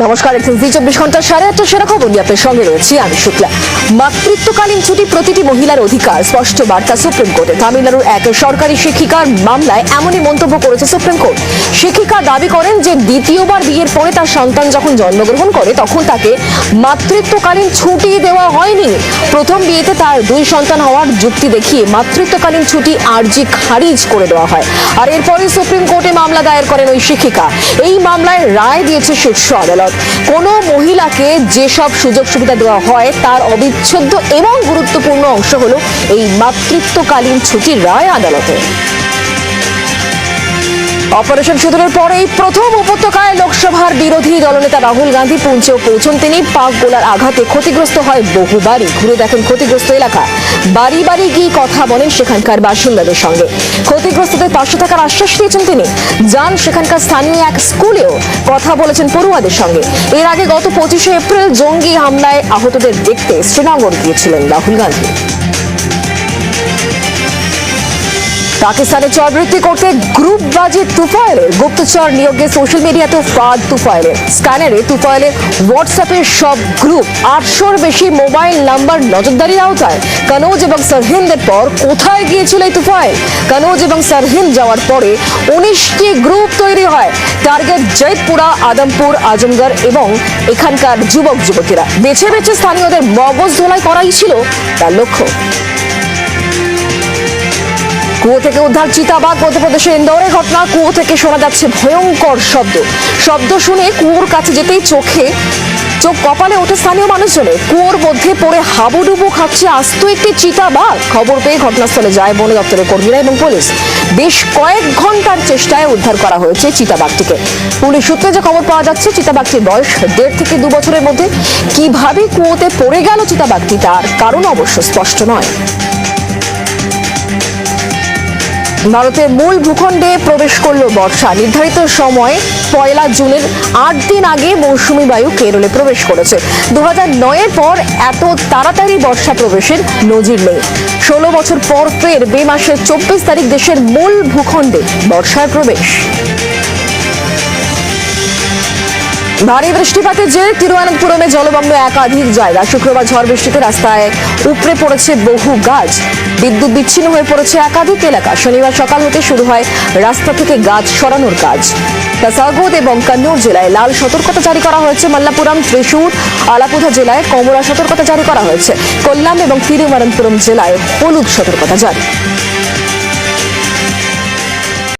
নমস্কার, জি 24 ঘন্টা 8:30 সেরা খবর নিয়ে আপনার সঙ্গে রয়েছি আমি শুক্লা। মাতৃত্বকালীন ছুটি প্রতিটি মহিলার অধিকার, স্পষ্ট বার্তা সুপ্রিম কোর্টে। তামিলনাড়ুর এক সরকারি শিক্ষিকার মামলায় এমনই মন্তব্য করেছে সুপ্রিম কোর্ট। শিক্ষিকা দাবি করেন যে দ্বিতীয়বার বিয়ের পরে তার সন্তান যখন জন্মগ্রহণ করে তখন তাকে মাতৃত্বকালীন ছুটি দেওয়া হয়নি। প্রথম বিয়েতে তার 2 সন্তান হওয়ার যুক্তি দেখিয়ে মাতৃত্বকালীন ছুটি আর্জি খারিজ করে দেওয়া হয়। আর এরপরই সুপ্রিম কোর্টে মামলা দায়ের করেন ওই শিক্ষিকা। এই মামলায় রায় দিয়েছে শীর্ষ আদালত। কোনো মহিলাকে যেসব সুযোগ সুবিধা দেওয়া হয় তার অবিচ্ছেদ্য এবং গুরুত্বপূর্ণ অংশ হলো এই মাতৃত্বকালীন ছুটির রায় আদালতে। অপারেশন সিঁদুরের পরেই প্রথম উপত্যকায় লোকসভার বিরোধী দলনেতা রাহুল গান্ধী পুঞ্চেও পৌঁছন তিনি। পাক গোলার আঘাতে ক্ষতিগ্রস্ত হয় বহু বাড়ি। ঘুরে দেখেন ক্ষতিগ্রস্ত এলাকা, বাড়ি বাড়ি গিয়ে কথা বলেন সেখানকার বাসিন্দাদের সঙ্গে। ক্ষতিগ্রস্তদের পাশে থাকার আশ্বাস দিয়েছেন তিনি। যান সেখানকার স্থানীয় এক স্কুলেও কথা বলেছেন পড়ুয়াদের সঙ্গে। এর আগে গত 25শে এপ্রিল জঙ্গি হামলায় আহতদের দেখতে শ্রীনগর গিয়েছিলেন রাহুল গান্ধী। পাকিস্তানে চরবৃত্তি করতে গ্রুপবাজি তুফাইলের। গুপ্তচর নিয়োগে সোশ্যাল মিডিয়াতে ফাঁদ তুফাইলের। স্ক্যানারে তুফাইলের হোয়াটসঅ্যাপের সব গ্রুপ, 800-র বেশি মোবাইল নাম্বার নজরদারির আওতায়। কানোজ এবং সরহিন্দের পর কোথায় গিয়েছিল এই তুফাইল? কানোজ এবং সরহিন্দ যাওয়ার পরে 19টি গ্রুপ তৈরি হয়। টার্গেট জৈতপুরা, আদমপুর, আজমগড় এবং এখানকার যুবক যুবতীরা। বেছে বেছে স্থানীয়দের মগজ ধোলাই করাই ছিল তার লক্ষ্য। কুয়ো থেকে উদ্ধার চিতাবাঘ। মধ্যপ্রদেশের ইন্দোরের ঘটনা। কুয়ো থেকে শোনা যাচ্ছে ভয়ঙ্কর শব্দ শুনে কুয়োর কাছে যেতেই চোখ কপালে ওঠে স্থানীয় মানুষজনের। কুয়োর মধ্যে পড়ে হাবুডুবু খাচ্ছে আস্ত একটি চিতাবাঘ। খবর পেয়ে ঘটনাস্থলে যায় বন দপ্তরের কর্মীরা এবং পুলিশ। বেশ কয়েক ঘন্টার চেষ্টায় উদ্ধার করা হয়েছে চিতাবাঘটিকে। পুলিশ সূত্রে যে খবর পাওয়া যাচ্ছে, চিতাবাঘটির বয়স 1.5 থেকে 2 বছরের মধ্যে। কিভাবে কুয়োতে পড়ে গেল চিতাবাঘটি তার কারণ অবশ্য স্পষ্ট নয়। ভারতের মূল ভূখণ্ডে প্রবেশ করল বর্ষা। নির্ধারিত সময় 1 জুনের 8 দিন আগে মৌসুমী বায়ু কেরলে প্রবেশ করেছে। 2009-এর পর এত তাড়াতাড়ি বর্ষা প্রবেশের নজির নেই। 16 বছর পর ফের মে মাসের 24 তারিখ দেশের মূল ভূখণ্ডে বর্ষার প্রবেশ। ভারী বৃষ্টিপাতের জেরে তিরুবনন্তপুরমে জলমগ্ন একাধিক জায়গা। শুক্রবার ঝড় বৃষ্টিতে রাস্তায় উপড়ে পড়েছে বহু গাছ। বিদ্যুৎ বিচ্ছিন্ন হয়ে পড়েছে একাধিক এলাকা। শনিবার সকাল হতে শুরু হয় রাস্তা থেকে গাছ সরানোর কাজ। কাসারগোদ এবং কন্নৌর জেলায় লাল সতর্কতা জারি করা হয়েছে। মাল্লাপুরম, ত্রিশূর, আলাপুঝা জেলায় কমলা সতর্কতা জারি করা হয়েছে। কোল্লাম এবং তিরুবনন্তপুরম জেলায় হলুদ সতর্কতা জারি।